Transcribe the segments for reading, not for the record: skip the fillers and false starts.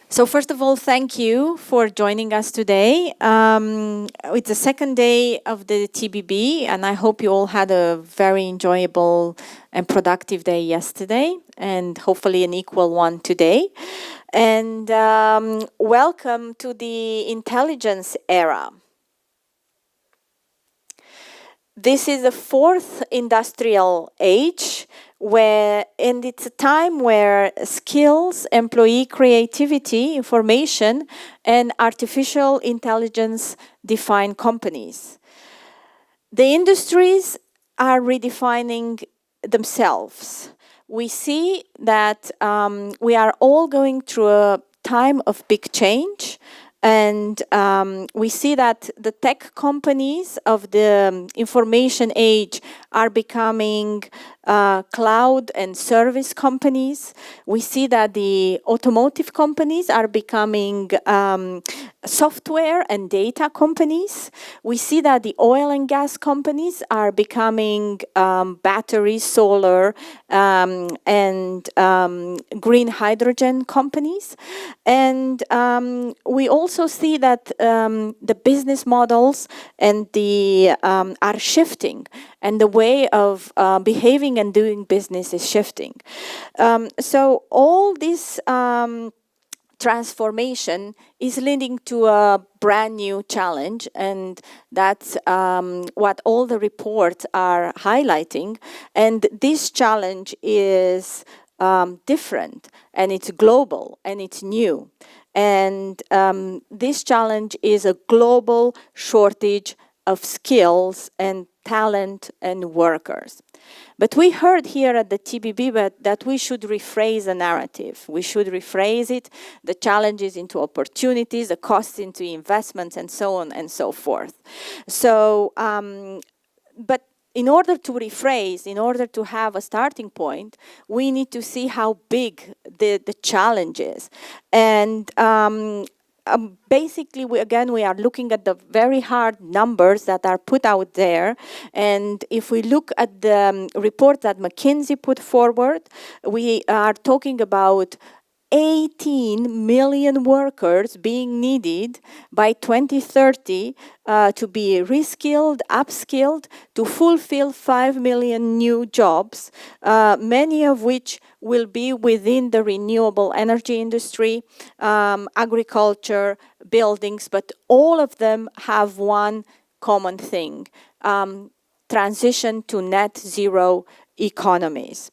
So first of all, thank you for joining us today. It's the second day of the TBB, and I hope you all had a very enjoyable and productive day yesterday, and hopefully an equal one today. And welcome to the intelligence era. This is the fourth industrial age, and it's a time where skills, employee creativity, information, and artificial intelligence define companies. The industries are redefining themselves. We see that we are all going through a time of big change. And we see that the tech companies of the information age are becoming cloud and service companies. We see that the automotive companies are becoming software and data companies. We see that the oil and gas companies are becoming battery, solar, and green hydrogen companies. And we also see that the business models and the are shifting, and the way of behaving and doing business is shifting. So all this transformation is leading to a brand new challenge, and that's what all the reports are highlighting. And this challenge is different, and it's global, and it's new. And this challenge is a global shortage of skills and talent and workers. But we heard here at the TBB that we should rephrase the narrative. We should rephrase it, the challenges into opportunities, the costs into investments, and so on and so forth. So, but in order to rephrase, in order to have a starting point, we need to see how big the challenge is. And basically, we are looking at the very hard numbers that are put out there. And if we look at the report that McKinsey put forward, we are talking about 18 million workers being needed by 2030 to be reskilled, upskilled, to fulfill 5 million new jobs, many of which will be within the renewable energy industry, agriculture, buildings, but all of them have one common thing: transition to net zero economies.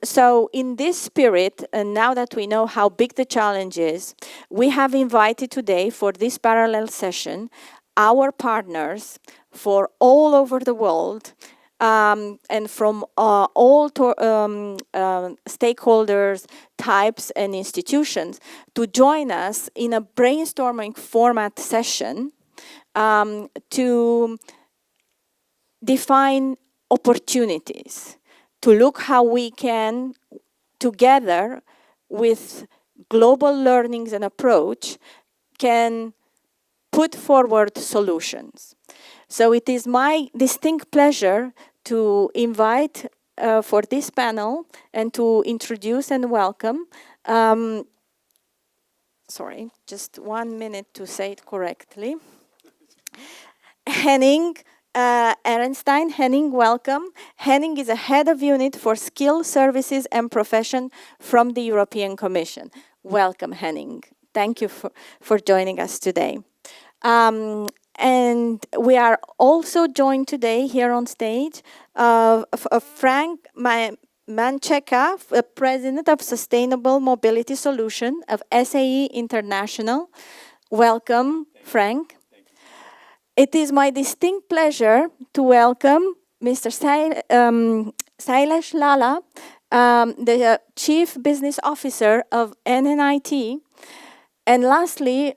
So in this spirit, and now that we know how big the challenge is, we have invited today for this parallel session our partners for all over the world, and from all stakeholders, types, and institutions to join us in a brainstorming format session to define opportunities, to look how we can, together with global learnings and approach, can put forward solutions. So it is my distinct pleasure to invite for this panel and to introduce and welcome, sorry, just 1 minute to say it correctly, Henning Ehrenstein. Henning, welcome. Henning is a head of unit for skill, services, and profession from the European Commission. Welcome, Henning. Thank you for joining us today. And we are also joined today here on stage of Frank Menchaca, President of Sustainable Mobility Solution of SAE International. Welcome, Frank. It is my distinct pleasure to welcome Mr. Sailesh Lalla, the Chief Business Officer of NIIT. And lastly,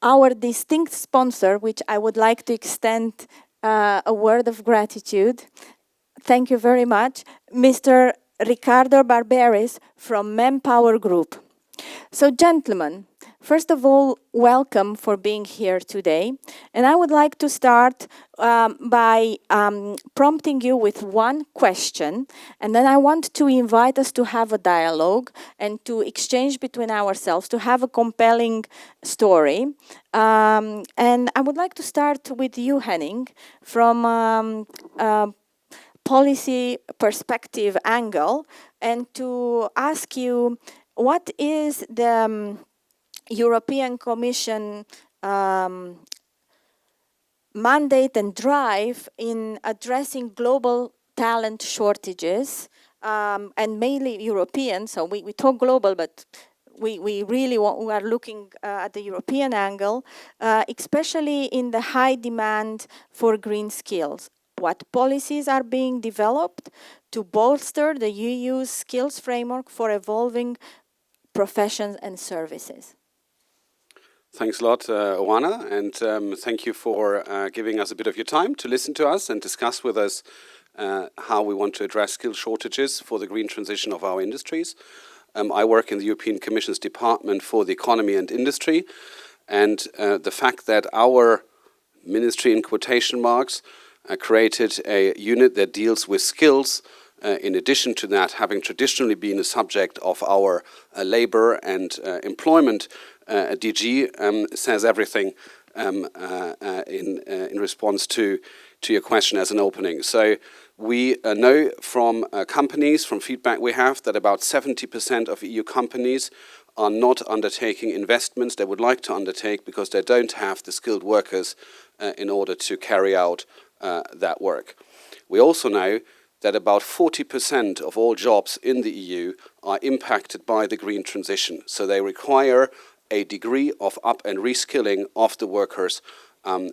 our distinct sponsor, which I would like to extend a word of gratitude. Thank you very much, Mr. Riccardo Barberis from ManpowerGroup. So, gentlemen, First of all, welcome for being here today. And I would like to start by prompting you with one question. And then I want to invite us to have a dialogue and to exchange between ourselves, to have a compelling story. And I would like to start with you, Henning, from policy perspective angle, and to ask you, what is the European Commission mandate and drive in addressing global talent shortages, and mainly European? So we talk global, but we really we are looking at the European angle, especially in the high demand for green skills. What policies are being developed to bolster the EU's skills framework for evolving professions and services? Thanks a lot, Oana, and thank you for giving us a bit of your time to listen to us and discuss with us how we want to address skill shortages for the green transition of our industries. I work in the European Commission's Department for the Economy and Industry, and the fact that our ministry, in quotation marks, created a unit that deals with skills, in addition to that, having traditionally been a subject of our labor and employment DG, says everything in response to your question as an opening. So we know from companies, from feedback we have, that about 70% of EU companies are not undertaking investments they would like to undertake because they don't have the skilled workers in order to carry out that work. We also know that about 40% of all jobs in the EU are impacted by the green transition. So they require a degree of up and reskilling of the workers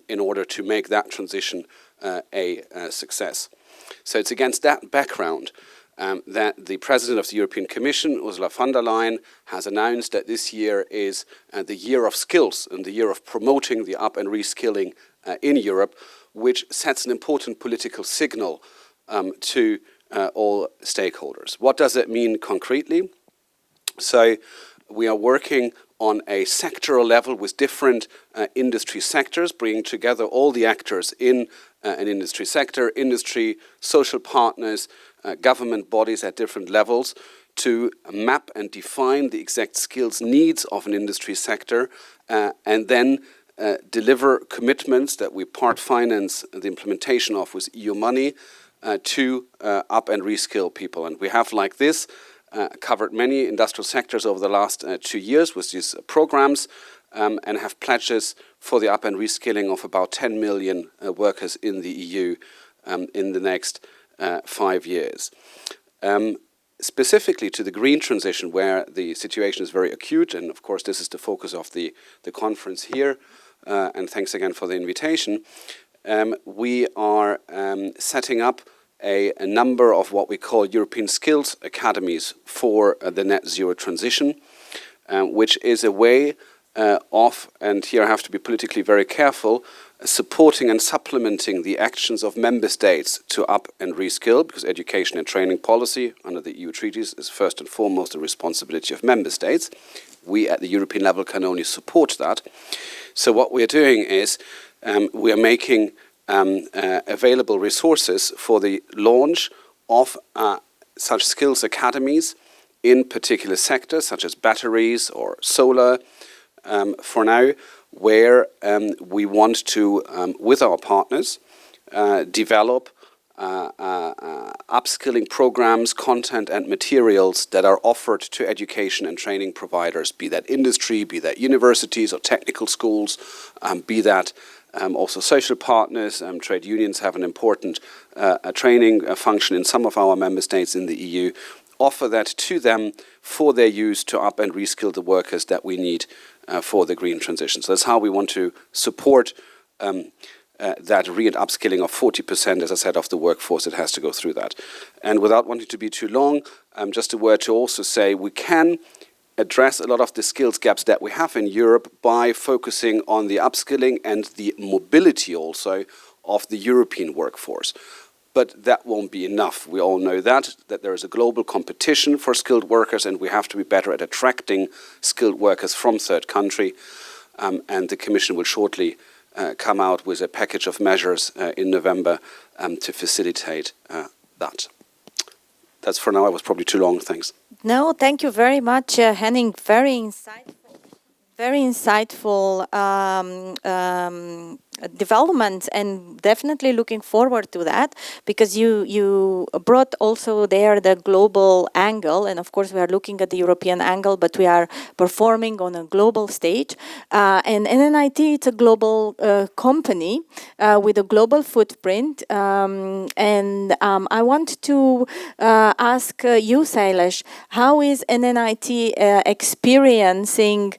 in order to make that transition a success. So it's against that background that the President of the European Commission, Ursula von der Leyen, has announced that this year is the year of skills and the year of promoting the up and reskilling in Europe, which sets an important political signal to all stakeholders. What does it mean concretely? So we are working on a sectoral level with different industry sectors, bringing together all the actors in an industry sector, industry, social partners, government bodies at different levels, to map and define the exact skills needs of an industry sector, and then deliver commitments that we part finance the implementation of with EU money to up and reskill people. And we have, like this, covered many industrial sectors over the last 2 years with these programs, and have pledges for the up and reskilling of about 10 million workers in the EU in the next 5 years. Specifically to the green transition, where the situation is very acute, and of course this is the focus of the conference here, and thanks again for the invitation, we are setting up a number of what we call European skills academies for the net zero transition, which is a way of, and here I have to be politically very careful, supporting and supplementing the actions of member states to up and reskill, because education and training policy under the EU treaties is first and foremost the responsibility of member states. We at the European level can only support that. So what we're doing is we are making available resources for the launch of such skills academies in particular sectors such as batteries or solar for now, where we want to, with our partners, develop upskilling programs, content and materials that are offered to education and training providers, be that industry, be that universities or technical schools, be that also social partners. Trade unions have an important training function in some of our member states in the EU. Offer that to them for their use to up and reskill the workers that we need for the green transition. So that's how we want to support that re- and upskilling of 40%, as I said, of the workforce that has to go through that. And without wanting to be too long, just a word to also say we can address a lot of the skills gaps that we have in Europe by focusing on the upskilling and the mobility also of the European workforce. But that won't be enough. We all know that there is a global competition for skilled workers, and we have to be better at attracting skilled workers from third country. And the Commission will shortly come out with a package of measures in November to facilitate that. That's for now. I was probably too long. Thanks. No, thank you very much, Henning. Very insightful development, and definitely looking forward to that, because you brought also there the global angle, and of course we are looking at the European angle, but we are performing on a global stage. And NNIT, it's a global company with a global footprint, and I want to ask you, Sailesh, how is NNIT experiencing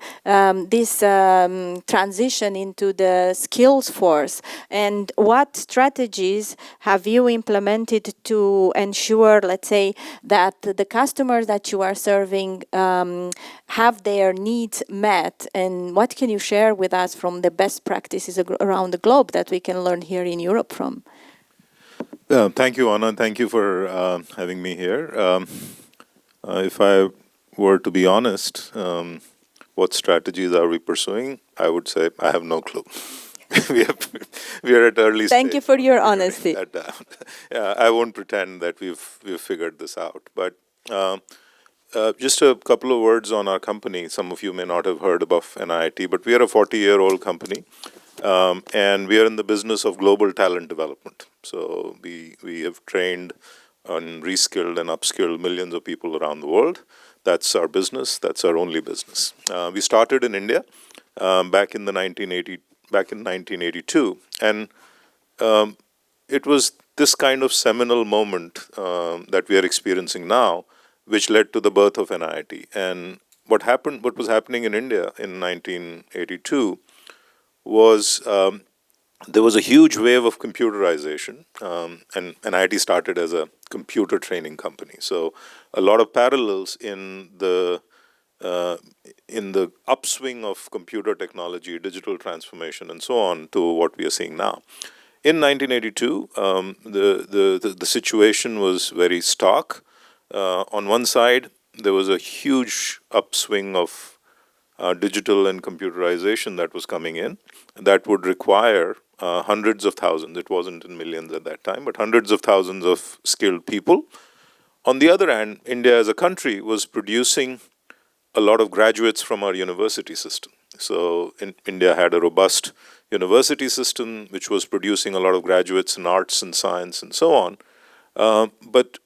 this transition into the skills force, and what strategies have you implemented to ensure, let's say, that the customers that you are serving have their needs met, and what can you share with us from the best practices around the globe that we can learn here in Europe from? Thank you, Anna, and thank you for having me here. If I were to be honest, what strategies are we pursuing? I would say I have no clue. we are at early stage. Thank you for your honesty. Yeah, I won't pretend that we've figured this out. But just a couple of words on our company. Some of you may not have heard about NIIT, but we are a 40-year-old company, and we are in the business of global talent development. So we have trained and reskilled and upskilled millions of people around the world. That's our business. That's our only business. We started in India back in 1982, and it was this kind of seminal moment that we are experiencing now, which led to the birth of NIIT. And what was happening in India in 1982 was there was a huge wave of computerization, and NIIT started as a computer training company. So a lot of parallels in the upswing of computer technology, digital transformation, and so on to what we are seeing now. In 1982, the situation was very stark. On one side, there was a huge upswing of digital and computerization that was coming in that would require hundreds of thousands, it wasn't in millions at that time, but hundreds of thousands of skilled people. On the other hand, India as a country was producing a lot of graduates from our university system. So India had a robust university system which was producing a lot of graduates in arts and science and so on. But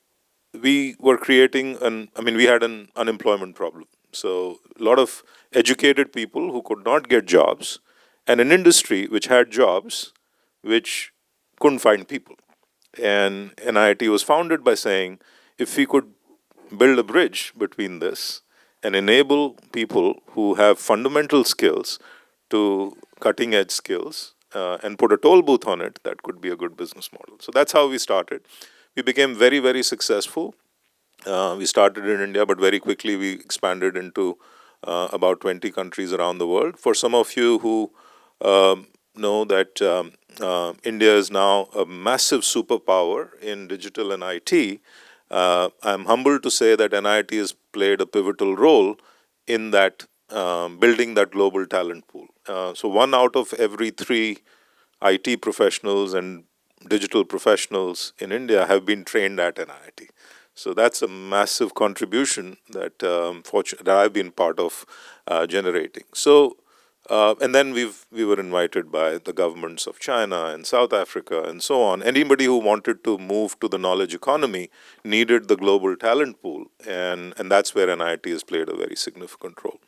we were creating we had an unemployment problem. So a lot of educated people who could not get jobs, and an industry which had jobs which couldn't find people. And NIIT was founded by saying, if we could build a bridge between this and enable people who have fundamental skills to cutting edge skills and put a toll booth on it, that could be a good business model. So that's how we started. We became very, very successful. We started in India, but very quickly we expanded into about 20 countries around the world. For some of you who know that India is now a massive superpower in digital and IT, I'm humbled to say that NIIT has played a pivotal role in that building that global talent pool. So 1 out of every 3 IT professionals and digital professionals in India have been trained at NIIT. So that's a massive contribution that I've been part of generating. So, and then we were invited by the governments of China and South Africa and so on. Anybody who wanted to move to the knowledge economy needed the global talent pool, and that's where NIIT has played a very significant role.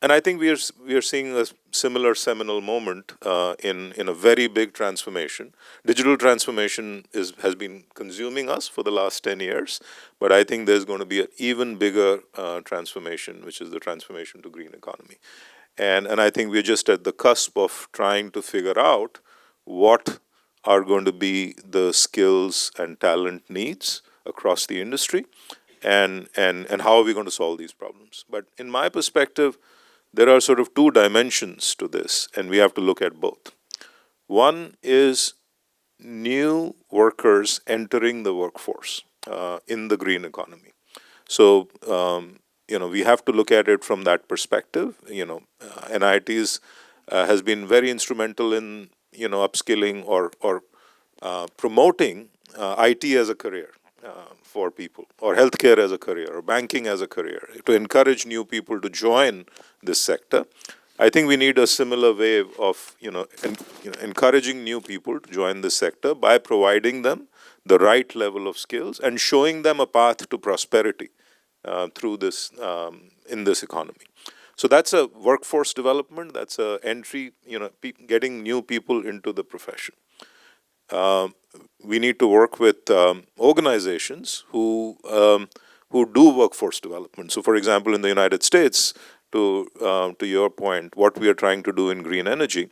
And I think we are seeing a similar seminal moment in a very big transformation. Digital transformation has been consuming us for the last 10 years, but I think there's going to be an even bigger transformation, which is the transformation to green economy. And I think we're just at the cusp of trying to figure out what are going to be the skills and talent needs across the industry, and how are we going to solve these problems. But in my perspective, there are sort of 2 dimensions to this, and we have to look at both. One is new workers entering the workforce in the green economy. So, we have to look at it from that perspective. NIIT has been very instrumental in, upskilling or promoting IT as a career for people, or healthcare as a career, or banking as a career, to encourage new people to join this sector. I think we need a similar way of, encouraging new people to join this sector by providing them the right level of skills and showing them a path to prosperity through this in this economy. So that's a workforce development. That's a entry, getting new people into the profession. We need to work with organizations who do workforce development. So, for example, in the United States, to your point, what we are trying to do in green energy,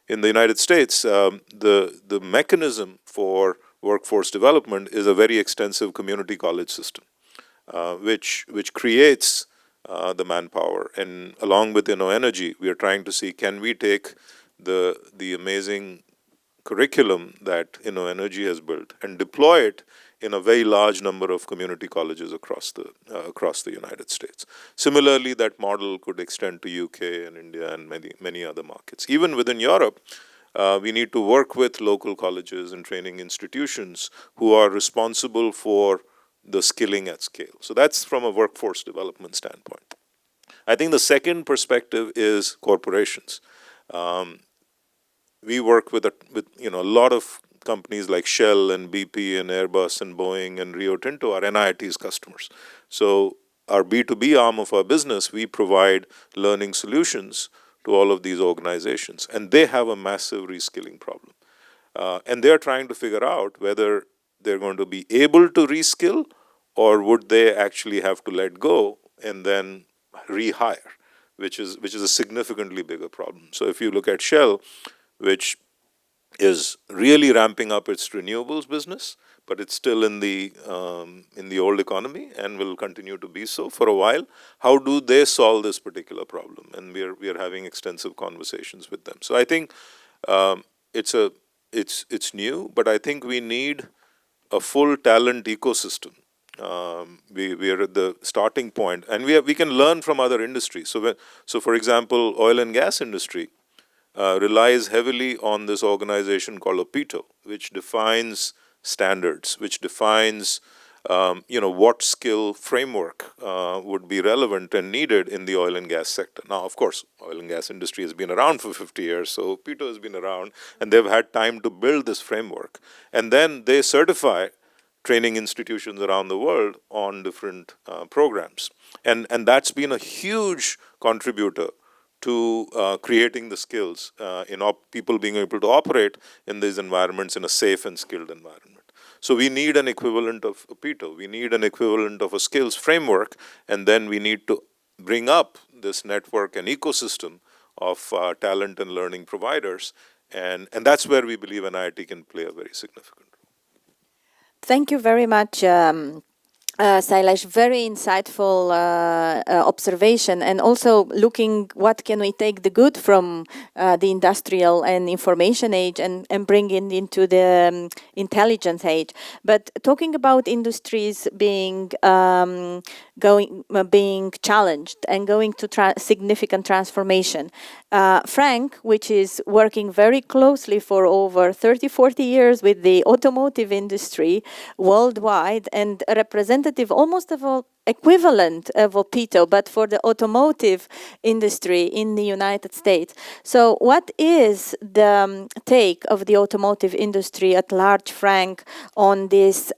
in the United States, the mechanism for workforce development is a very extensive community college system, which creates the manpower. And along with InnoEnergy, we are trying to see, can we take the amazing curriculum that InnoEnergy has built and deploy it in a very large number of community colleges across the United States. Similarly, that model could extend to UK and India and many other markets. Even within Europe, we need to work with local colleges and training institutions who are responsible for the skilling at scale. So that's from a workforce development standpoint. I think the second perspective is corporations. We work with a lot of companies like Shell and BP and Airbus and Boeing and Rio Tinto are NIIT's customers. So our B2B arm of our business, we provide learning solutions to all of these organizations, and they have a massive reskilling problem. And they're trying to figure out whether they're going to be able to reskill, or would they actually have to let go and then rehire, which is a significantly bigger problem. So if you look at Shell, which is really ramping up its renewables business, but it's still in the old economy and will continue to be so for a while. How do they solve this particular problem? And we are having extensive conversations with them. So I think it's new, but I think we need a full talent ecosystem. We are at the starting point, and we can learn from other industries. So for example, oil and gas industry relies heavily on this organization called OPITO, which defines standards, which defines what skill framework would be relevant and needed in the oil and gas sector. Now, of course, oil and gas industry has been around for 50 years, so OPITO has been around, and they've had time to build this framework. And then they certify training institutions around the world on different programs. And that's been a huge contributor to creating the skills in people being able to operate in these environments in a safe and skilled environment. So we need an equivalent of OPITO. We need an equivalent of a skills framework, and then we need to bring up this network and ecosystem of talent and learning providers, and that's where we believe NIIT can play a very significant role. Thank you very much, Sailesh. Very insightful observation, and also looking what can we take the good from the industrial and information age and bring it into the intelligence age. But talking about industries being challenged and going to significant transformation. Frank, which is working very closely for over 30-40 years with the automotive industry worldwide and a representative almost of an equivalent of OPITO, but for the automotive industry in the United States. So what is the take of the automotive industry at large, Frank, on this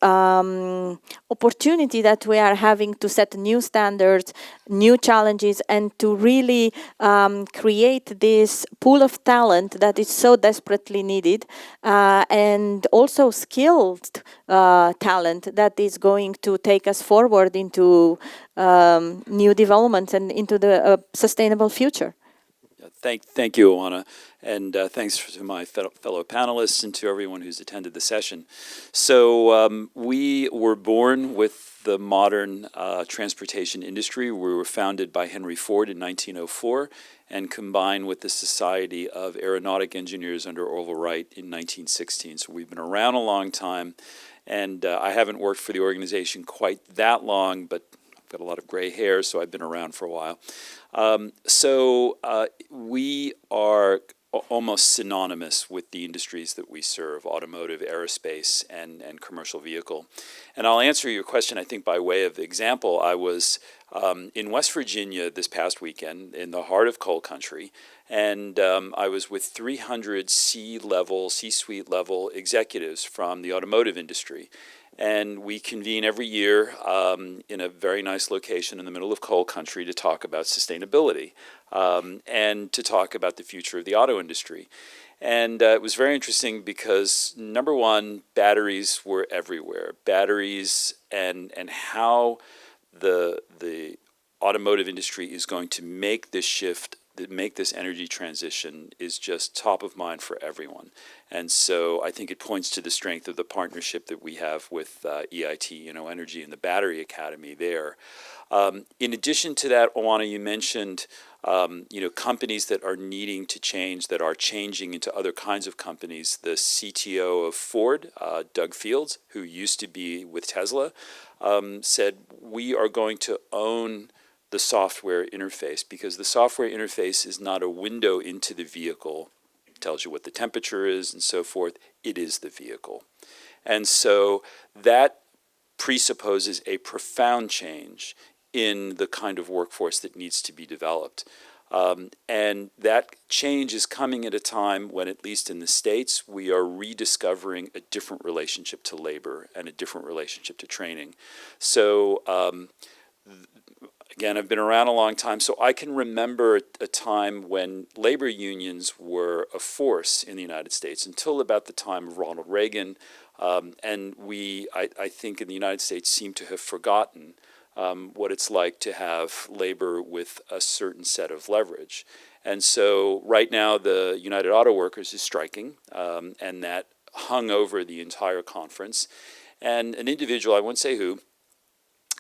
opportunity that we are having to set new standards, new challenges, and to really create this pool of talent that is so desperately needed, and also skilled talent that is going to take us forward into new developments and into the sustainable future? Thank you, Oana, and thanks to my fellow panelists and to everyone who's attended the session. So we were born with the modern transportation industry. We were founded by Henry Ford in 1904 and combined with the Society of Aeronautic Engineers under Orville Wright in 1916. So we've been around a long time, and I haven't worked for the organization quite that long, but I've got a lot of gray hair, so I've been around for a while. We are almost synonymous with the industries that we serve: automotive, aerospace, and commercial vehicle. And I'll answer your question, I think, by way of example. I was in West Virginia this past weekend in the heart of coal country, and I was with 300 C-suite level executives from the automotive industry. And we convene every year in a very nice location in the middle of coal country to talk about sustainability and to talk about the future of the auto industry. And it was very interesting because, number one, batteries were everywhere. Batteries and how the automotive industry is going to make this shift, make this energy transition, is just top of mind for everyone. And so I think it points to the strength of the partnership that we have with EIT, Energy, and the Battery Academy there. In addition to that, Oana, you mentioned companies that are needing to change, that are changing into other kinds of companies. The CTO of Ford, Doug Fields, who used to be with Tesla, said, we are going to own the software interface, because the software interface is not a window into the vehicle. It tells you what the temperature is and so forth. It is the vehicle. And so that presupposes a profound change in the kind of workforce that needs to be developed. And that change is coming at a time when, at least in the States, we are rediscovering a different relationship to labor and a different relationship to training. So again, I've been around a long time, so I can remember a time when labor unions were a force in the United States until about the time of Ronald Reagan. And I think in the United States, seem to have forgotten what it's like to have labor with a certain set of leverage. And so right now, the United Auto Workers is striking, and that hung over the entire conference. And an individual, I won't say who,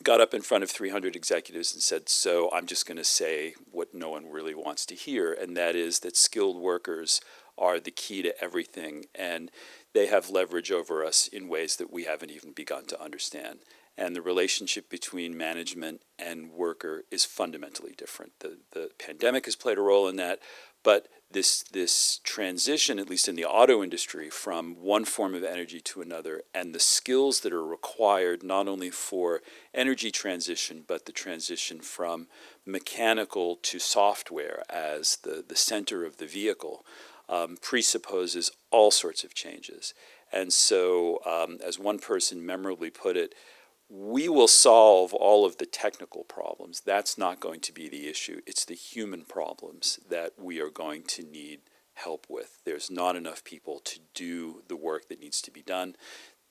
got up in front of 300 executives and said, so I'm just going to say what no one really wants to hear, and that is that skilled workers are the key to everything, and they have leverage over us in ways that we haven't even begun to understand. And the relationship between management and worker is fundamentally different. The pandemic has played a role in that, but this transition, at least in the auto industry, from one form of energy to another, and the skills that are required not only for energy transition, but the transition from mechanical to software as the center of the vehicle, presupposes all sorts of changes. And so, as one person memorably put it, we will solve all of the technical problems. That's not going to be the issue. It's the human problems that we are going to need help with. There's not enough people to do the work that needs to be done.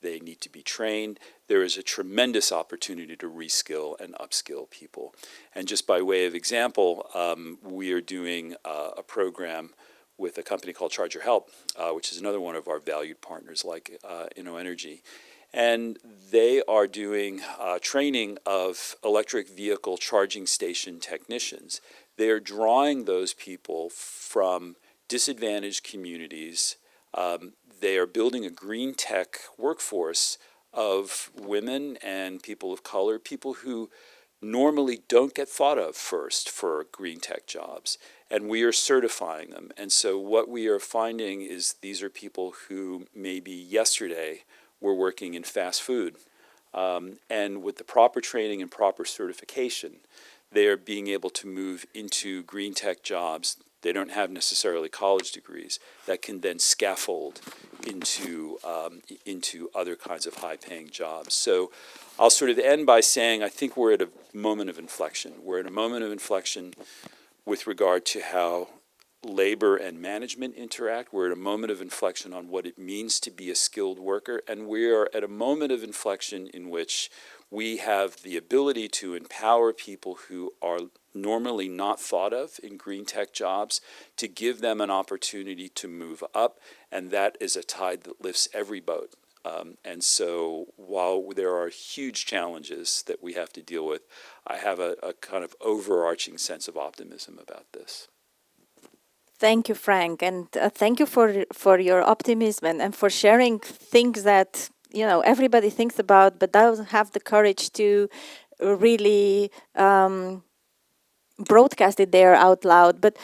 They need to be trained. There is a tremendous opportunity to reskill and upskill people. And just by way of example, we are doing a program with a company called Charge Your Help, which is another one of our valued partners like Energy. And they are doing training of electric vehicle charging station technicians. They are drawing those people from disadvantaged communities. They are building a green tech workforce of women and people of color, people who normally don't get thought of first for green tech jobs. And we are certifying them. And so what we are finding is these are people who maybe yesterday were working in fast food. And with the proper training and proper certification, they are being able to move into green tech jobs. They don't have necessarily college degrees that can then scaffold into other kinds of high-paying jobs. So I'll sort of end by saying I think we're at a moment of inflection. We're at a moment of inflection with regard to how labor and management interact. We're at a moment of inflection on what it means to be a skilled worker, and we are at a moment of inflection in which we have the ability to empower people who are normally not thought of in green tech jobs, to give them an opportunity to move up, and that is a tide that lifts every boat. And so while there are huge challenges that we have to deal with, I have a kind of overarching sense of optimism about this. Thank you, Frank, and thank you for your optimism and for sharing things that everybody thinks about, but doesn't have the courage to really broadcast it there out loud. But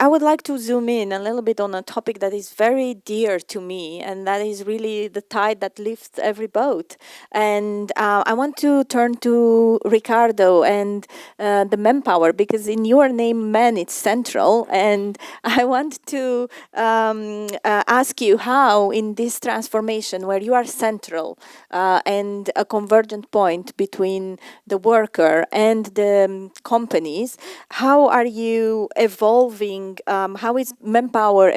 I would like to zoom in a little bit on a topic that is very dear to me, and that is really the tide that lifts every boat. And I want to turn to Riccardo and the Manpower, because in your name, man, it's central. And I want to ask you how, in this transformation where you are central and a convergent point between the worker and the companies, how are you evolving? How is Manpower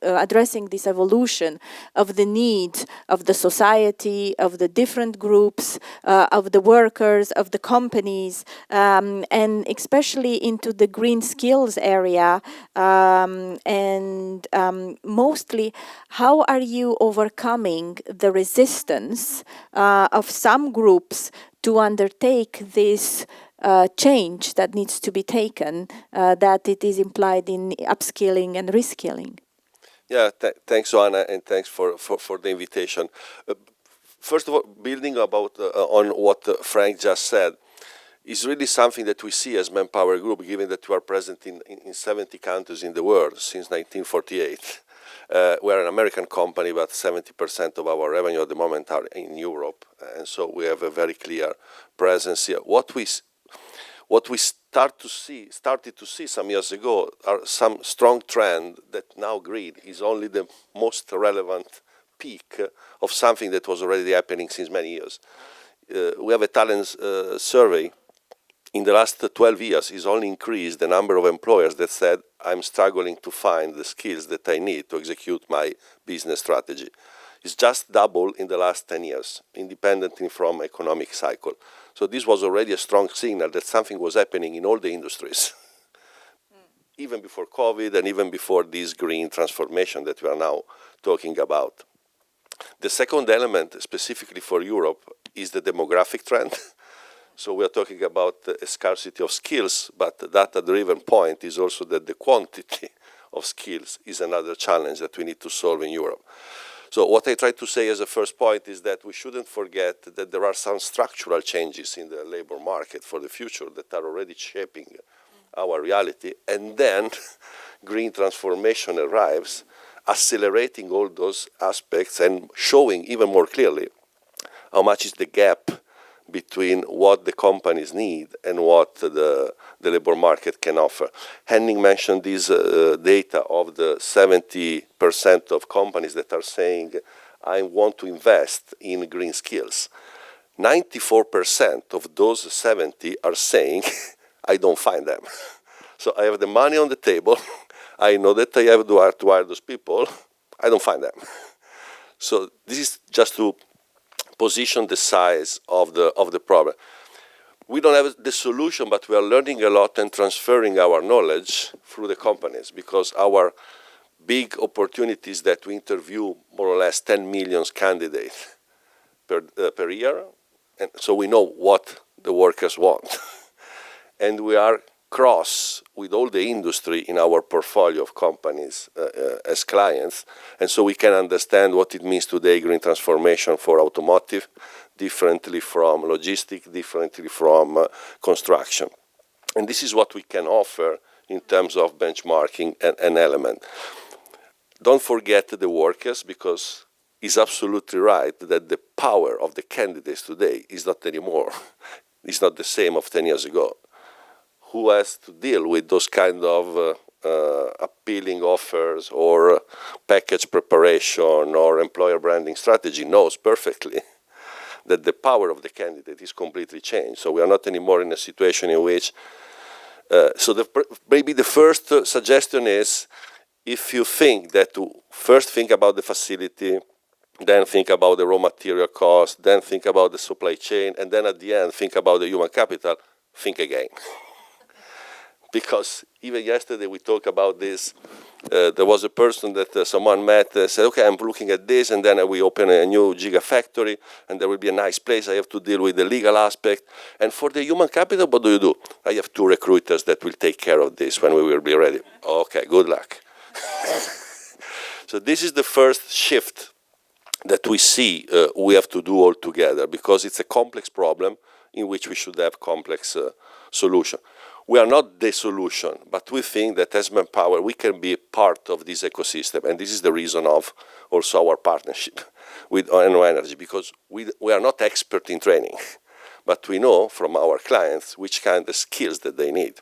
addressing this evolution of the needs of the society, of the different groups, of the workers, of the companies, and especially into the green skills area, and mostly, how are you overcoming the resistance of some groups to undertake this change that needs to be taken, that it is implied in upskilling and reskilling? Yeah, thanks, Joanna, and thanks for the invitation. First of all, building on what Frank just said, is really something that we see as ManpowerGroup, given that we are present in 70 countries in the world since 1948. We're an American company, but 70% of our revenue at the moment are in Europe, and so we have a very clear presence here. What we started to see some years ago are some strong trend that now green is only the most relevant peak of something that was already happening since many years. We have a talent survey. In the last 12 years, it's only increased the number of employers that said, I'm struggling to find the skills that I need to execute my business strategy. It's just double in the last 10 years, independently from economic cycle. So this was already a strong signal that something was happening in all the industries, even before COVID and even before this green transformation that we are now talking about. The second element, specifically for Europe, is the demographic trend. So we are talking about a scarcity of skills, but the data-driven point is also that the quantity of skills is another challenge that we need to solve in Europe. So what I try to say as a first point is that we shouldn't forget that there are some structural changes in the labor market for the future that are already shaping our reality. And then green transformation arrives, accelerating all those aspects and showing even more clearly how much is the gap between what the companies need and what the labor market can offer. Henning mentioned this data of the 70% of companies that are saying, I want to invest in green skills. 94% of those 70 are saying, I don't find them. So I have the money on the table, I know that I have to hire those people, I don't find them. So this is just to position the size of the problem. We don't have the solution, but we are learning a lot and transferring our knowledge through the companies, because our big opportunity is that we interview more or less 10 million candidates per year, and so we know what the workers want. And we are cross with all the industry in our portfolio of companies as clients, and so we can understand what it means today, green transformation for automotive, differently from logistics, differently from construction. And this is what we can offer in terms of benchmarking and element. Don't forget the workers, because it's absolutely right that the power of the candidates today is not anymore. It's not the same of 10 years ago. Who has to deal with those kind of appealing offers or package preparation or employer branding strategy knows perfectly that the power of the candidate is completely changed. So we are not anymore in a situation in which, maybe the first suggestion is, if you think that to first think about the facility, then think about the raw material cost, then think about the supply chain, and then at the end think about the human capital, think again. Because even yesterday we talked about this There was a person that someone met, said, okay, I'm looking at this, and then we open a new gigafactory, and there will be a nice place. I have to deal with the legal aspect. And for the human capital, what do? I have 2 recruiters that will take care of this when we will be ready. Okay, good luck. So this is the first shift that we see we have to do all together, because it's a complex problem in which we should have complex solution. We are not the solution, but we think that as Manpower, we can be part of this ecosystem. And this is the reason of also our partnership with NO Energy, because we are not expert in training, but we know from our clients which kind of skills that they need.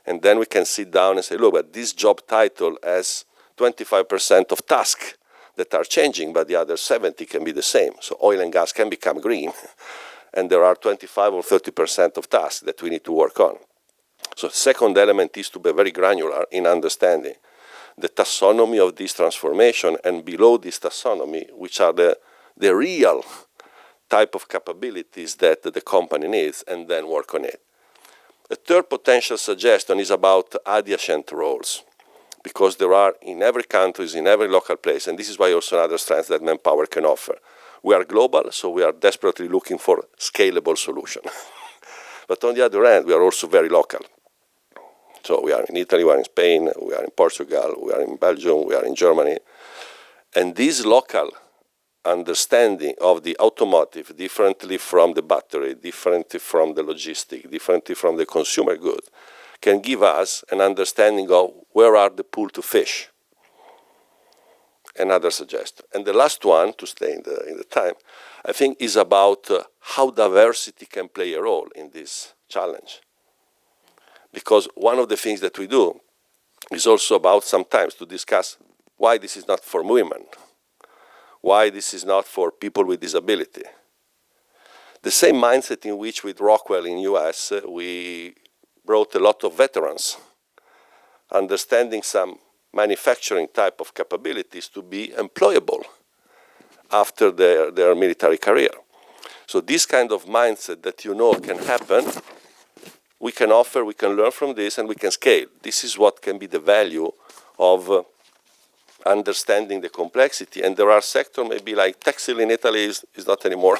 And then we can sit down and say, look, but this job title has 25% of tasks that are changing, but the other 70 can be the same. So oil and gas can become green, and there are 25 or 30% of tasks that we need to work on. So the second element is to be very granular in understanding the taxonomy of this transformation, and below this taxonomy, which are the real type of capabilities that the company needs, and then work on it. A third potential suggestion is about adjacent roles, because there are in every country, in every local place, and this is why also another strength that Manpower can offer. We are global, so we are desperately looking for scalable solution. But on the other hand, we are also very local. So we are in Italy, we are in Spain, we are in Portugal, we are in Belgium, we are in Germany. And this local understanding of the automotive, differently from the battery, differently from the logistic, differently from the consumer good, can give us an understanding of where are the pool to fish. Another suggestion. And the last one, to stay in the time, I think is about how diversity can play a role in this challenge. Because one of the things that we do is also about sometimes to discuss why this is not for women, why this is not for people with disability. The same mindset in which with Rockwell in US, we brought a lot of veterans, understanding some manufacturing type of capabilities to be employable after their military career. So this kind of mindset that you know can happen, we can offer, we can learn from this, and we can scale. This is what can be the value of understanding the complexity. And there are sectors, maybe like textile in Italy is not anymore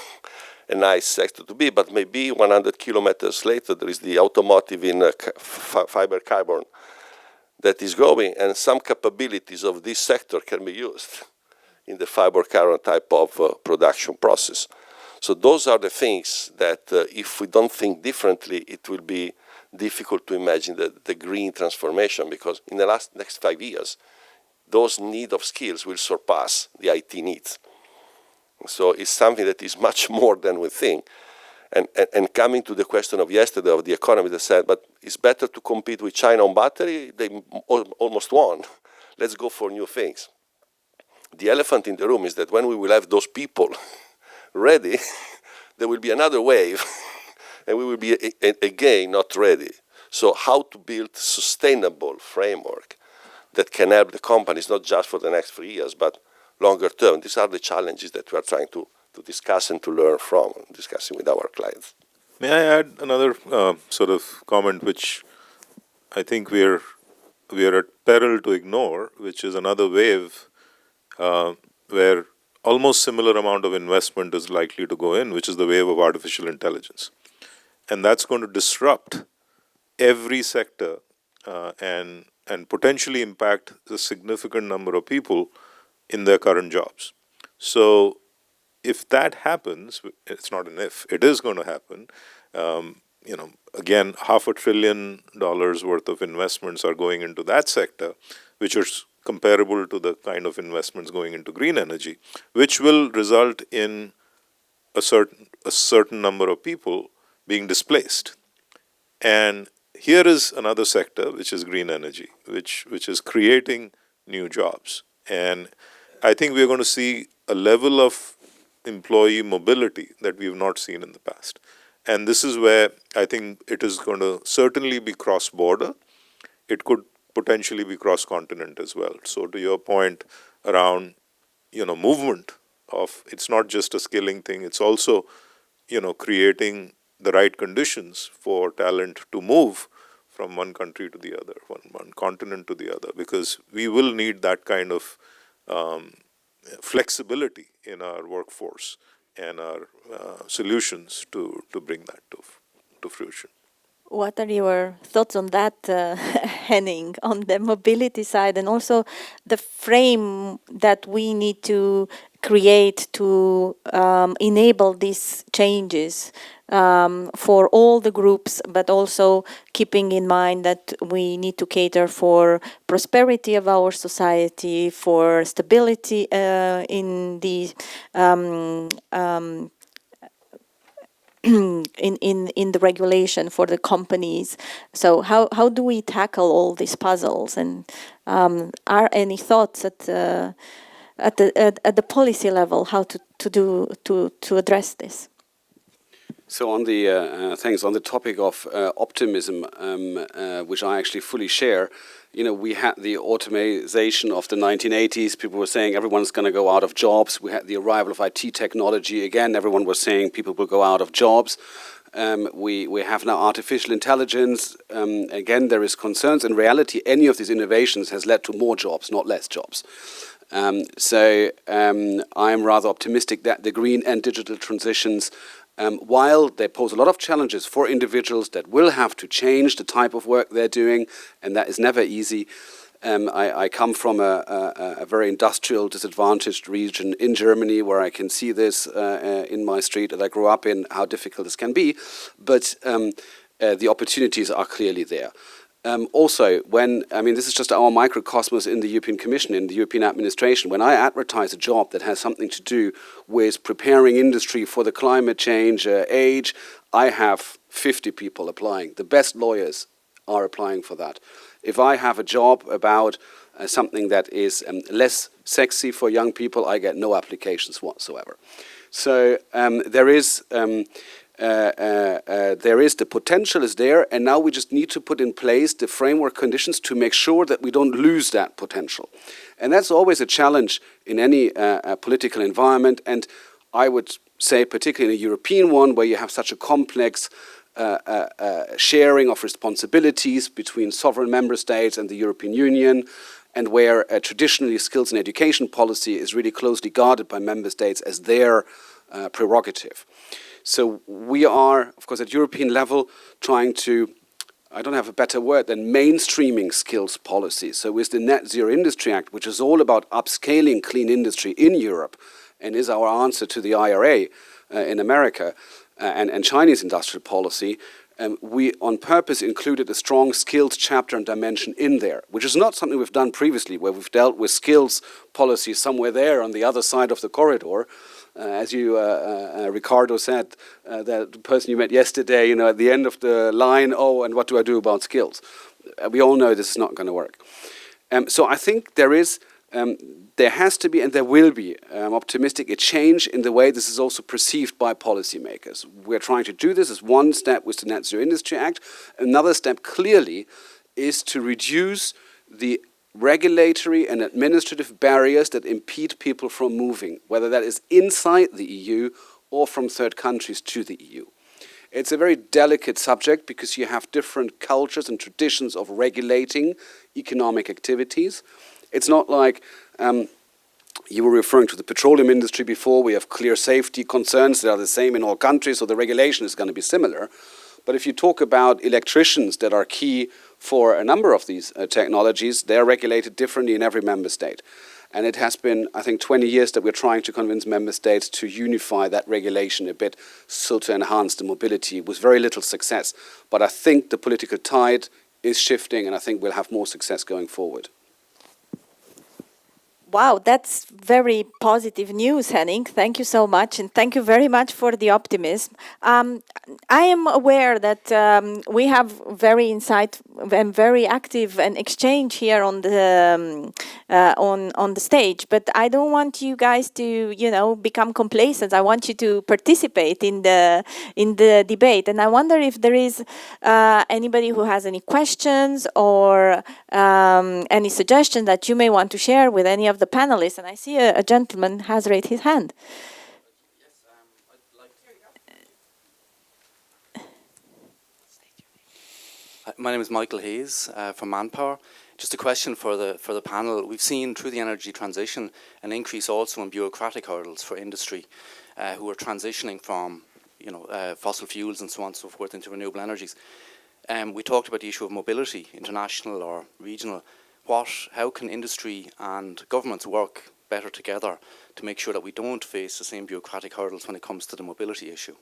a nice sector to be, but maybe 100 kilometers later, there is the automotive in fiber carbon that is growing, and some capabilities of this sector can be used in the fiber carbon type of production process. So those are the things that if we don't think differently, it will be difficult to imagine the green transformation, because in the next 5 years, those need of skills will surpass the IT needs. So it's something that is much more than we think. And coming to the question of yesterday of the economy, they said, but it's better to compete with China on battery. They almost won. Let's go for new things. The elephant in the room is that when we will have those people ready, there will be another wave, and we will be again not ready. So how to build sustainable framework that can help the companies, not just for the next 3 years, but longer term. These are the challenges that we are trying to discuss and to learn from, discussing with our clients. May I add another sort of comment, which I think we are at peril to ignore, which is another wave where almost similar amount of investment is likely to go in, which is the wave of artificial intelligence. And that's going to disrupt every sector and potentially impact a significant number of people in their current jobs. So if that happens, it's not an if, it is going to happen. Again, $500 billion worth of investments are going into that sector, which is comparable to the kind of investments going into green energy, which will result in a certain number of people being displaced. And here is another sector, which is green energy, which is creating new jobs. And I think we're going to see a level of employee mobility that we have not seen in the past. And this is where I think it is going to certainly be cross-border. It could potentially be cross-continent as well. So to your point around, movement of, it's not just a skilling thing, it's also, creating the right conditions for talent to move from one country to the other, one continent to the other, because we will need that kind of flexibility in our workforce and our solutions to bring that to fruition. What are your thoughts on that, Henning, on the mobility side, and also the frame that we need to create to enable these changes for all the groups, but also keeping in mind that we need to cater for prosperity of our society, for stability in the in the regulation for the companies. So how do we tackle all these puzzles? And are any thoughts at the policy level how to address this? So on the things on the topic of optimism, which I actually fully share, we had the automation of the 1980s. People were saying everyone's going to go out of jobs. We had the arrival of IT technology. Again, everyone was saying people will go out of jobs. We have now artificial intelligence. Again, there is concerns. In reality, any of these innovations has led to more jobs, not less jobs. So I'm rather optimistic that the green and digital transitions, while they pose a lot of challenges for individuals that will have to change the type of work they're doing, and that is never easy. I come from a very industrial, disadvantaged region in Germany where I can see this in my street that I grew up in, how difficult this can be. But the opportunities are clearly there. Also, this is just our microcosmos in the European Commission, in the European administration. When I advertise a job that has something to do with preparing industry for the climate change age, I have 50 people applying. The best lawyers are applying for that. If I have a job about something that is less sexy for young people, I get no applications whatsoever. So there is the potential is there, and now we just need to put in place the framework conditions to make sure that we don't lose that potential. And that's always a challenge in any political environment, and I would say particularly in a European one where you have such a complex sharing of responsibilities between sovereign member states and the European Union, and where traditionally skills and education policy is really closely guarded by member states as their prerogative. So we are, of course, at European level trying to, I don't have a better word than mainstreaming skills policy. So with the Net Zero Industry Act, which is all about upscaling clean industry in Europe and is our answer to the IRA in America and Chinese industrial policy, we on purpose included a strong skills chapter and dimension in there, which is not something we've done previously, where we've dealt with skills policy somewhere there on the other side of the corridor. As you, Riccardo said, that the person you met yesterday, at the end of the line, and what do I do about skills? We all know this is not going to work. So I think there has to be, and there will be, optimistic, a change in the way this is also perceived by policymakers. We're trying to do this as one step with the Net Zero Industry Act. Another step clearly is to reduce the regulatory and administrative barriers that impede people from moving, whether that is inside the EU or from third countries to the EU. It's a very delicate subject because you have different cultures and traditions of regulating economic activities. It's not like you were referring to the petroleum industry before. We have clear safety concerns that are the same in all countries, so the regulation is going to be similar. But if you talk about electricians that are key for a number of these technologies, they're regulated differently in every member state. And it has been, I think, 20 years that we're trying to convince member states to unify that regulation a bit, so to enhance the mobility with very little success. But I think the political tide is shifting, and I think we'll have more success going forward. Wow, that's very positive news, Henning. Thank you so much, and thank you very much for the optimism. I am aware that we have very insight and very active and exchange here on the on the stage. But I don't want you guys to become complacent. I want you to participate in the debate, and I wonder if there is anybody who has any questions or any suggestions that you may want to share with any of the panelists. And I see a gentleman has raised his hand. Yes, I'd like My name is Michael Hayes from Manpower. Just a question for the panel. We've seen through the energy transition an increase also in bureaucratic hurdles for industry who are transitioning from fossil fuels and so on and so forth into renewable energies. We talked about the issue of mobility, international or regional. How can industry and governments work better together to make sure that we don't face the same bureaucratic hurdles when it comes to the mobility issue?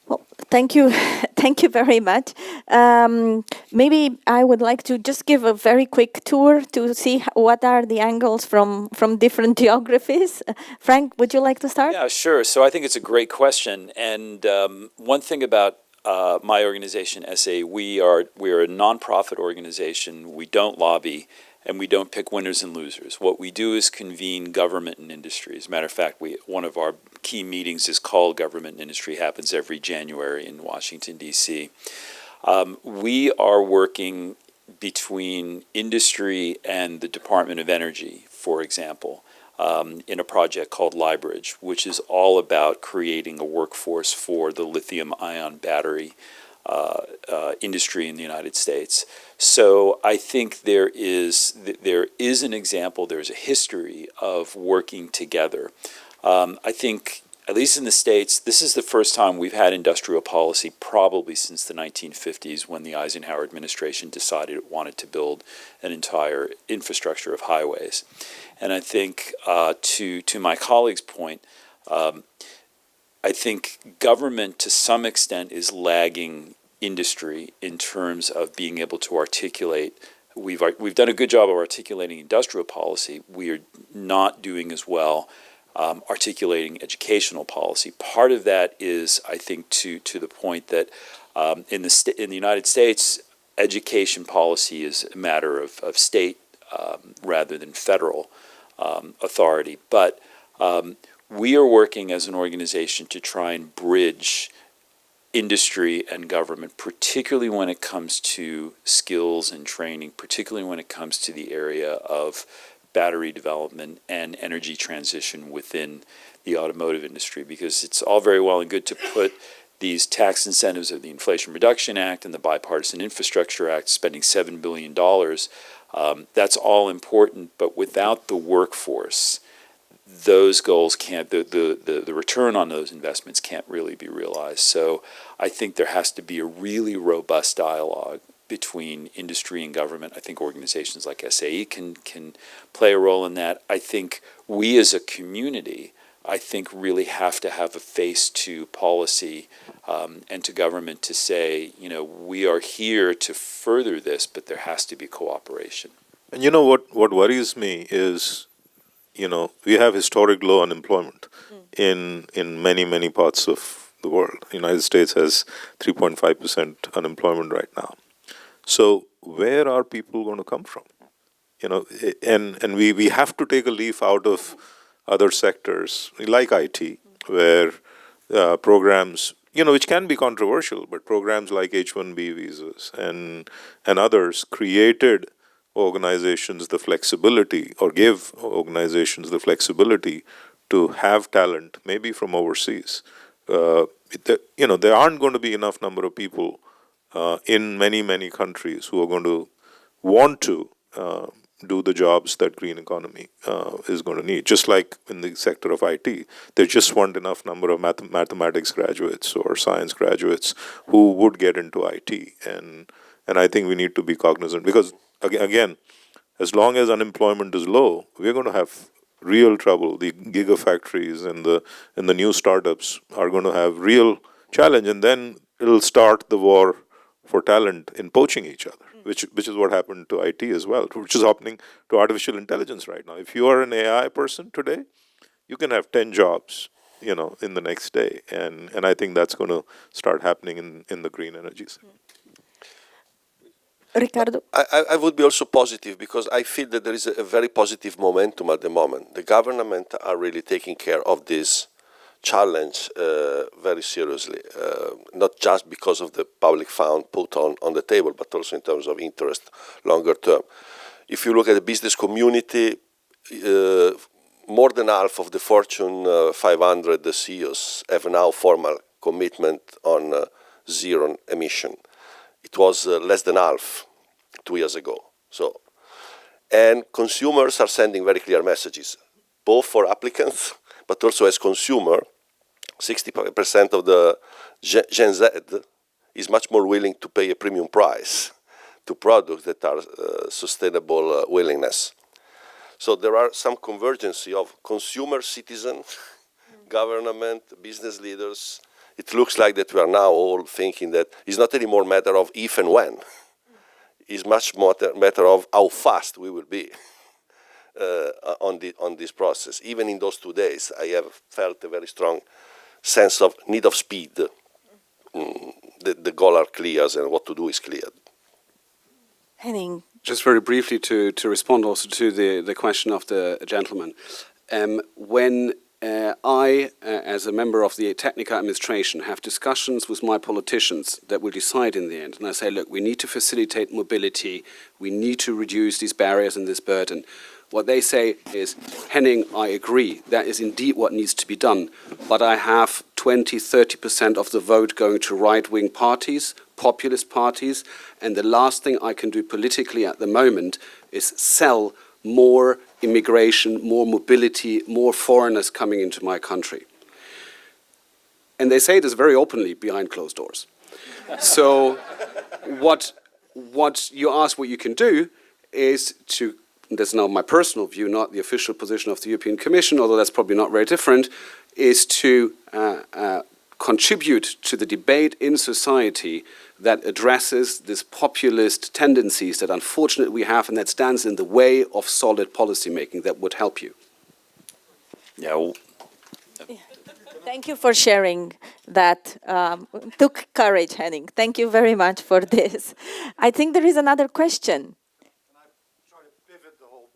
Well, thank you. Thank you very much. Maybe I would like to just give a very quick tour to see what are the angles from different geographies. Frank, would you like to start? Yeah, sure. So I think it's a great question. And one thing about my organization, SA, we are a nonprofit organization. We don't lobby, and we don't pick winners and losers. What we do is convene government and industry. As a matter of fact, one of our key meetings is called Government and Industry, happens every January in Washington, D.C. We are working between industry and the Department of Energy, for example, in a project called LiBridge, which is all about creating a workforce for the lithium-ion battery industry in the United States. So I think there is an example, there's a history of working together. I think, at least in the States, this is the first time we've had industrial policy probably since the 1950s, when the Eisenhower administration decided it wanted to build an entire infrastructure of highways. And I think, to my colleague's point, I think government to some extent is lagging industry in terms of being able to articulate. We've done a good job of articulating industrial policy. We are not doing as well articulating educational policy. Part of that is, I think, to the point that in the United States, education policy is a matter of state rather than federal authority. But we are working as an organization to try and bridge industry and government, particularly when it comes to skills and training, particularly when it comes to the area of battery development and energy transition within the automotive industry, because it's all very well and good to put these tax incentives of the Inflation Reduction Act and the Bipartisan Infrastructure Act, spending $7 billion. That's all important, but without the workforce, those goals can't, the return on those investments can't really be realized. So I think there has to be a really robust dialogue between industry and government. I think organizations like SAE can play a role in that. I think we as a community, really have to have a face to policy and to government to say, we are here to further this, but there has to be cooperation. And what worries me is, we have historic low unemployment in many, many parts of the world. The United States has 3.5% unemployment right now. So where are people going to come from? And we have to take a leaf out of other sectors like IT, where programs, which can be controversial, but programs like H-1B visas and others created organizations the flexibility, or give organizations the flexibility to have talent, maybe from overseas. There aren't going to be enough number of people in many, many countries who are going to want to do the jobs that green economy is going to need. Just like in the sector of IT, there just weren't enough number of mathematics graduates or science graduates who would get into IT. And I think we need to be cognizant, because again, as long as unemployment is low, we're going to have real trouble. The gigafactories and the new startups are going to have real challenge, and then it'll start the war for talent in poaching each other, which is what happened to IT as well, which is happening to artificial intelligence right now. If you are an AI person today, you can have 10 jobs, in the next day, and I think that's going to start happening in the green energies. Riccardo? I would be also positive, because I feel that there is a very positive momentum at the moment. The government are really taking care of this challenge very seriously, not just because of the public fund put on the table, but also in terms of interest longer term. If you look at the business community, more than half of the Fortune 500 CEOs have now formal commitment on zero emission. it was less than half 2 years ago. So, and consumers are sending very clear messages, both for applicants, but also as consumer. 60% of the Gen Z is much more willing to pay a premium price to products that are sustainable willingness. So there are some convergence of consumer, citizen, government, business leaders. It looks like that we are now all thinking that it's not anymore a matter of if and when. It's much more a matter of how fast we will be on this process. Even in those 2 days, I have felt a very strong sense of need of speed. The goal are clear and what to do is clear. Henning. Just very briefly to respond also to the question of the gentleman. When I, as a member of the technical administration, have discussions with my politicians that will decide in the end, and I say, look, we need to facilitate mobility, we need to reduce these barriers and this burden. What they say is, Henning, I agree, that is indeed what needs to be done, but I have 20–30% of the vote going to right-wing parties, populist parties, and the last thing I can do politically at the moment is sell more immigration, more mobility, more foreigners coming into my country. And they say this very openly behind closed doors. So what you ask what you can do is to, that's now my personal view, not the official position of the European Commission, although that's probably not very different, is to contribute to the debate in society that addresses these populist tendencies that unfortunately we have and that stands in the way of solid policy making that would help you. Yeah. Thank you for sharing that. Took courage, Henning. Thank you very much for this. I think there is another question. Can I try to pivot the whole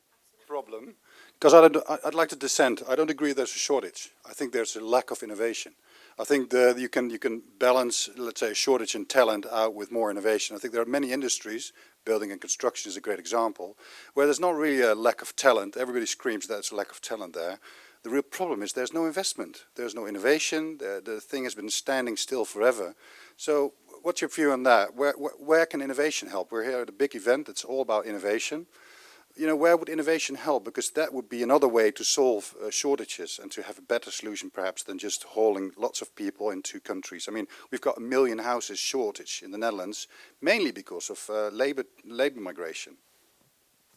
problem? Because I'd like to dissent. I don't agree there's a shortage. I think there's a lack of innovation. I think you can balance, let's say, a shortage in talent out with more innovation. I think there are many industries, building and construction is a great example, where there's not really a lack of talent. Everybody screams there's a lack of talent there. The real problem is there's no investment. There's no innovation. The thing has been standing still forever. So what's your view on that? Where can innovation help? We're here at a big event. It's all about innovation. You know, where would innovation help? Because that would be another way to solve shortages and to have a better solution perhaps than just hauling lots of people into countries. I mean, we've got 1 million houses shortage in the Netherlands, mainly because of labor migration.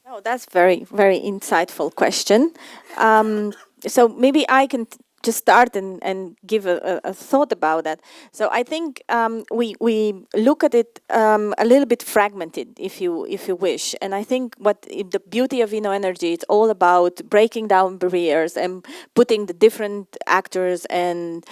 Oh, that's very, very insightful question. So maybe I can just start and give a thought about that. So I think we look at it a little bit fragmented, if you wish. And I think what the beauty of InnoEnergy is all about breaking down barriers and putting the different actors and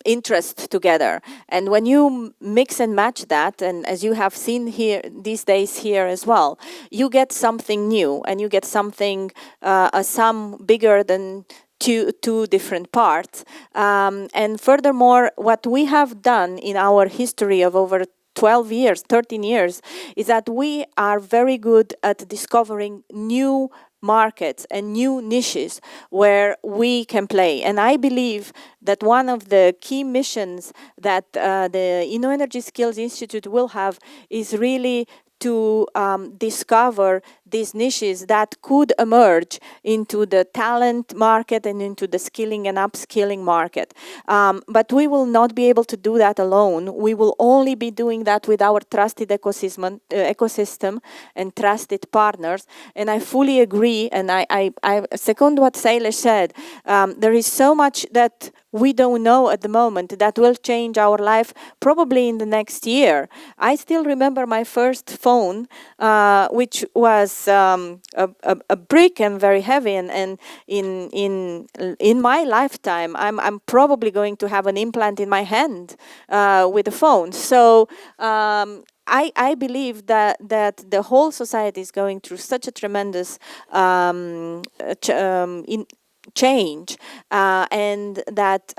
interest together. And when you mix and match that, and as you have seen here these days here as well, you get something new and you get something, a sum bigger than two different parts. And furthermore, what we have done in our history of over 12 years, 13 years, is that we are very good at discovering new markets and new niches where we can play. And I believe that one of the key missions that the InnoEnergy Skills Institute will have is really to discover these niches that could emerge into the talent market and into the skilling and upskilling market. But we will not be able to do that alone. We will only be doing that with our trusted ecosystem and trusted partners. And I fully agree, and I second what Sailesh said. There is so much that we don't know at the moment that will change our life probably in the next year. I still remember my first phone, which was a brick and very heavy, and in my lifetime, I'm probably going to have an implant in my hand with a phone. So I believe that the whole society is going through such a tremendous change, and that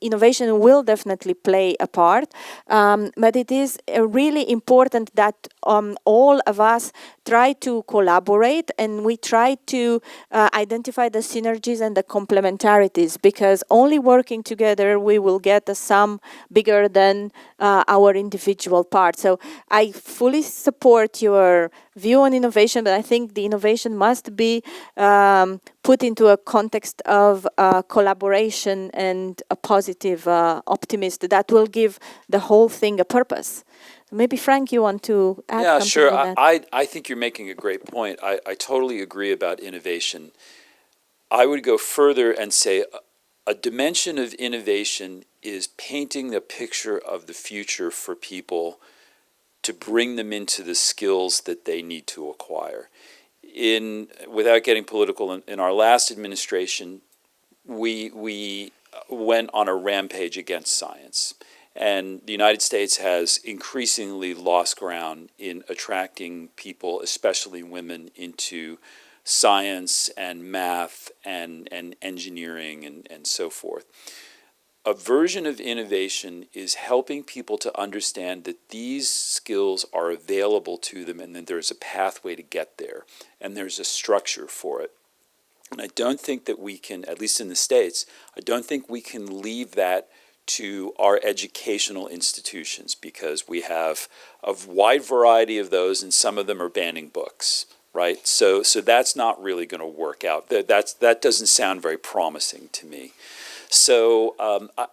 innovation will definitely play a part. But it is really important that all of us try to collaborate, and we try to identify the synergies and the complementarities, because only working together we will get a sum bigger than our individual parts. So I fully support your view on innovation, but I think the innovation must be put into a context of collaboration and a positive optimist that will give the whole thing a purpose. Maybe Frank, you want to add something sure. on that? I think you're making a great point. I totally agree about innovation. I would go further and say a dimension of innovation is painting the picture of the future for people to bring them into the skills that they need to acquire. Without getting political, in our last administration, we went on a rampage against science. And the United States has increasingly lost ground in attracting people, especially women, into science and math and engineering and so forth. A version of innovation is helping people to understand that these skills are available to them and that there's a pathway to get there and there's a structure for it. And I don't think that we can, at least in the States, I don't think we can leave that to our educational institutions, because we have a wide variety of those and some of them are banning books, right? So that's not really going to work out. That doesn't sound very promising to me. So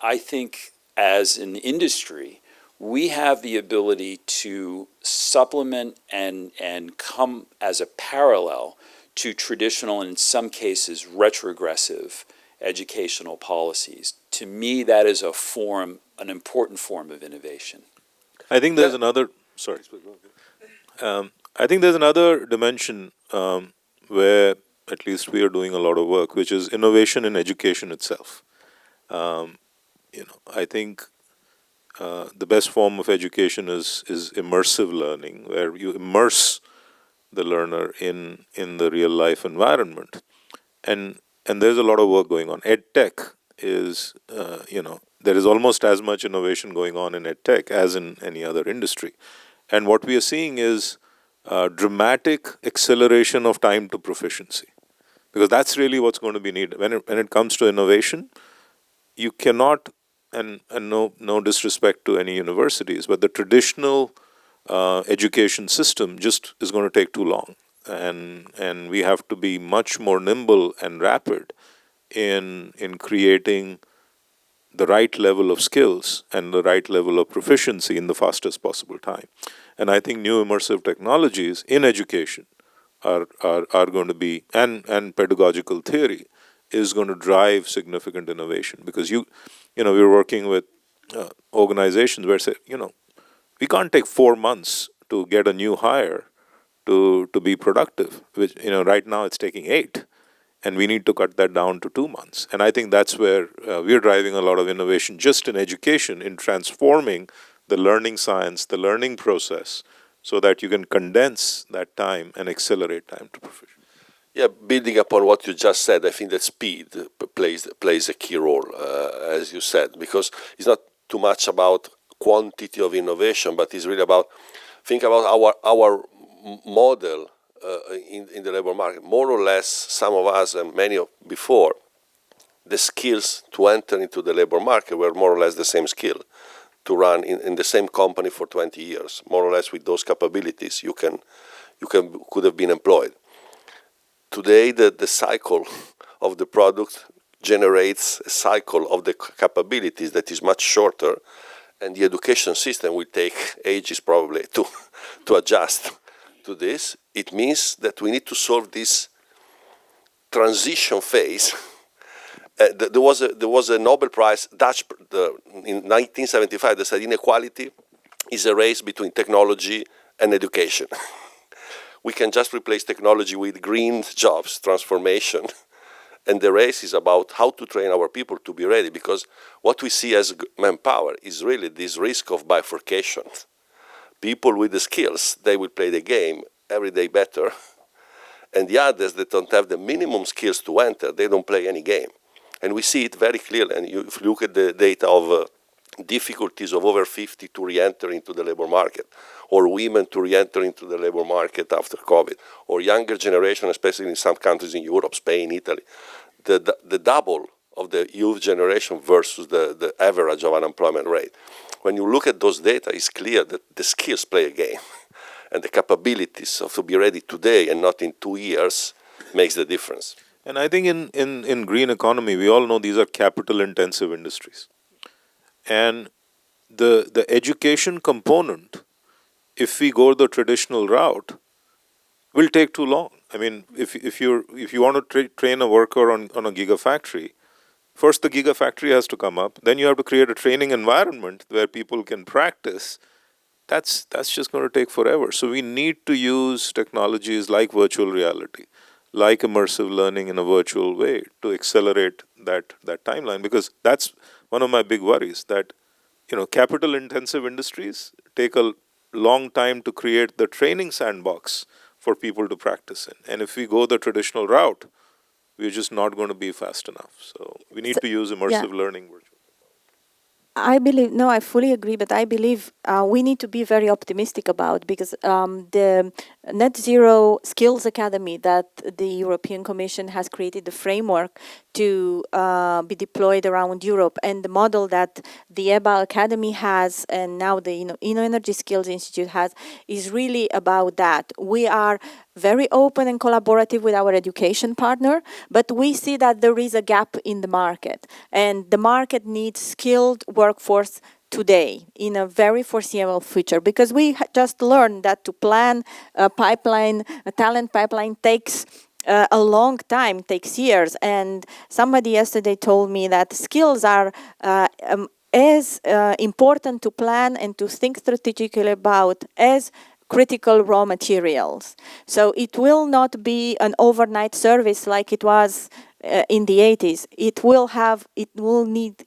I think as an industry, we have the ability to supplement and come as a parallel to traditional and in some cases retrogressive educational policies. To me, that is an important form of innovation. I think there's another, sorry. I think there's another dimension where at least we are doing a lot of work, which is innovation in education itself. I think the best form of education is immersive learning, where you immerse the learner in the real life environment. And there's a lot of work going on. EdTech is, there is almost as much innovation going on in EdTech as in any other industry. And what we are seeing is dramatic acceleration of time to proficiency, because that's really what's going to be needed. When it comes to innovation, you cannot, and no disrespect to any universities, but the traditional education system just is going to take too long. And we have to be much more nimble and rapid in creating the right level of skills and the right level of proficiency in the fastest possible time. And I think new immersive technologies in education are going to be, and pedagogical theory is going to drive significant innovation, because we're working with organizations where say, we can't take 4 months to get a new hire to be productive, which, right now it's taking 8, and we need to cut that down to 2 months. And I think that's where we're driving a lot of innovation just in education, in transforming the learning science, the learning process, so that you can condense that time and accelerate time to proficiency. Yeah, building upon what you just said, I think that speed plays a key role, as you said, because it's not too much about quantity of innovation, but it's really about, think about our model in the labor market. More or less, some of us and many before, the skills to enter into the labor market were more or less the same skill to run in the same company for 20 years. More or less with those capabilities, you could have been employed. Today, the cycle of the product generates a cycle of the capabilities that is much shorter, and the education system will take ages probably to adjust to this. It means that we need to solve this transition phase. There was a Nobel Prize, in 1975, that said inequality is a race between technology and education. We can just replace technology with green jobs, transformation, and the race is about how to train our people to be ready, because what we see as manpower is really this risk of bifurcation. People with the skills, they will play the game every day better, And the others that don't have the minimum skills to enter, they don't play any game. And we see it very clearly. And if you look at the data of difficulties of over 50 to re-enter into the labor market, or women to re-enter into the labor market after COVID, or younger generation, especially in some countries in Europe, Spain, Italy, the double of the youth generation versus the average of unemployment rate. When you look at those data, it's clear that the skills play a game. And the capabilities of to be ready today and not in 2 years makes the difference. And I think in green economy, we all know these are capital-intensive industries. And the education component, if we go the traditional route, will take too long. I mean, if you want to train a worker on a gigafactory, first the gigafactory has to come up. Then you have to create a training environment where people can practice. That's just going to take forever. So we need to use technologies like virtual reality, like immersive learning in a virtual way to accelerate that timeline. Because that's one of my big worries, that capital-intensive industries take a long time to create the training sandbox for people to practice in. And if we go the traditional route, we're just not going to be fast enough. So we need to use immersive learning. I believe, no, I fully agree, but I believe we need to be very optimistic about, because the Net Zero Skills Academy that the European Commission has created the framework to be deployed around Europe, and the model that the EBA Academy has, and now the Energy Skills Institute has, is really about that. We are very open and collaborative with our education partner, but we see that there is a gap in the market, and the market needs skilled workforce today in a very foreseeable future, because we just learned that to plan a talent pipeline takes a long time, takes years. And somebody yesterday told me that skills are as important to plan and to think strategically about as critical raw materials. So it will not be an overnight service like it was in the 80s. It will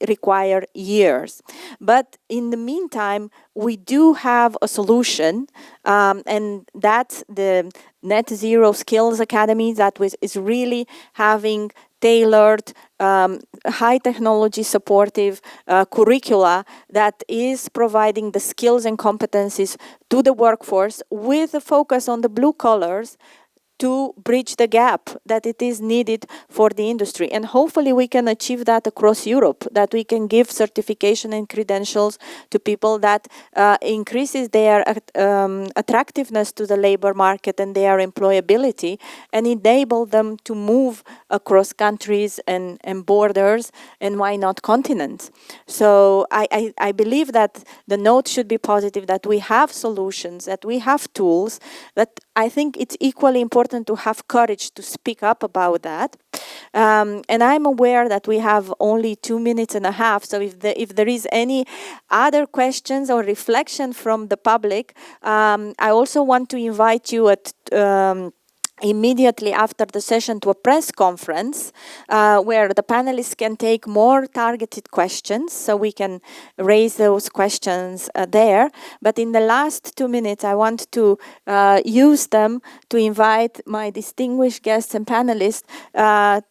require years. But in the meantime, we do have a solution, and that's the Net Zero Skills Academy that is really having tailored, high technology supportive curricula that is providing the skills and competencies to the workforce with a focus on the blue collars to bridge the gap that it is needed for the industry. And hopefully we can achieve that across Europe, that we can give certification and credentials to people that increases their attractiveness to the labor market and their employability, and enable them to move across countries and borders, and why not continents. So I believe that the note should be positive, that we have solutions, that we have tools, that I think it's equally important to have courage to speak up about that. And I'm aware that we have only 2.5 minutes. So if there is any other questions or reflection from the public, I also want to invite you at immediately after the session to a press conference where the panelists can take more targeted questions, so we can raise those questions there. But in the last 2 minutes, I want to use them to invite my distinguished guests and panelists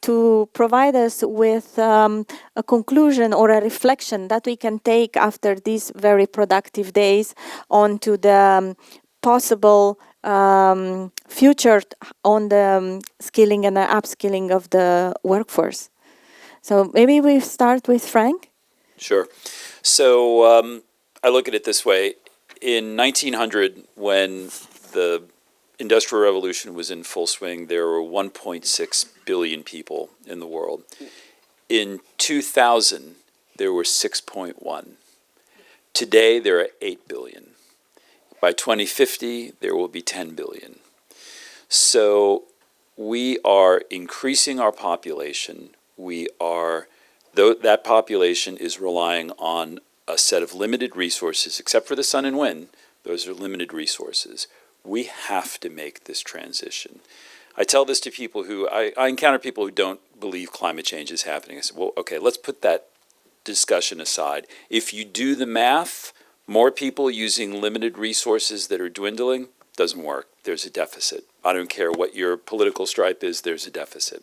to provide us with a conclusion or a reflection that we can take after these very productive days onto the possible future on the skilling and the upskilling of the workforce. So maybe we start with Frank. Sure. So I look at it this way. In 1900, when the Industrial Revolution was in full swing, there were 1.6 billion people in the world. In 2000, there were 6.1. Today, there are 8 billion. By 2050, there will be 10 billion. So we are increasing our population. That population is relying on a set of limited resources, except for the sun and wind. Those are limited resources. We have to make this transition. I tell this to people who, I encounter people who don't believe climate change is happening. I say, well, okay, let's put that discussion aside. If you do the math, more people using limited resources that are dwindling, doesn't work. There's a deficit. I don't care what your political stripe is, there's a deficit.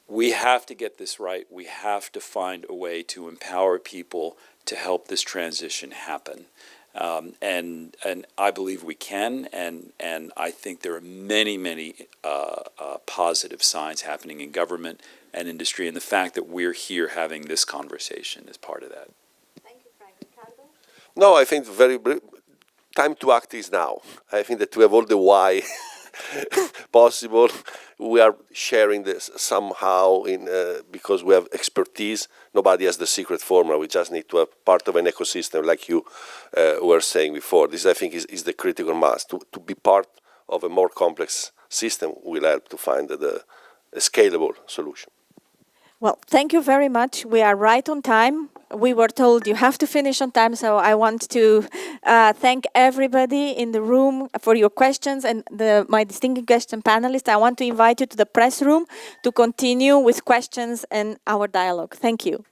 We have to get this right. We have to find a way to empower people to help this transition happen. And I believe we can, and I think there are many positive signs happening in government and industry, and the fact that we're here having this conversation is part of that. Thank you, Frank. Riccardo? No, I think time to act is now. I think that we have all the why possible. We are sharing this somehow because we have expertise. Nobody has the secret formula. We just need to have part of an ecosystem, like you were saying before. This, I think, is the critical mass. To be part of a more complex system will help to find a scalable solution. Well, thank you very much. We are right on time. We were told you have to finish on time, so I want to thank everybody in the room for your questions, and my distinguished guest and panelists. I want to invite you to the press room to continue with questions and our dialogue. Thank you.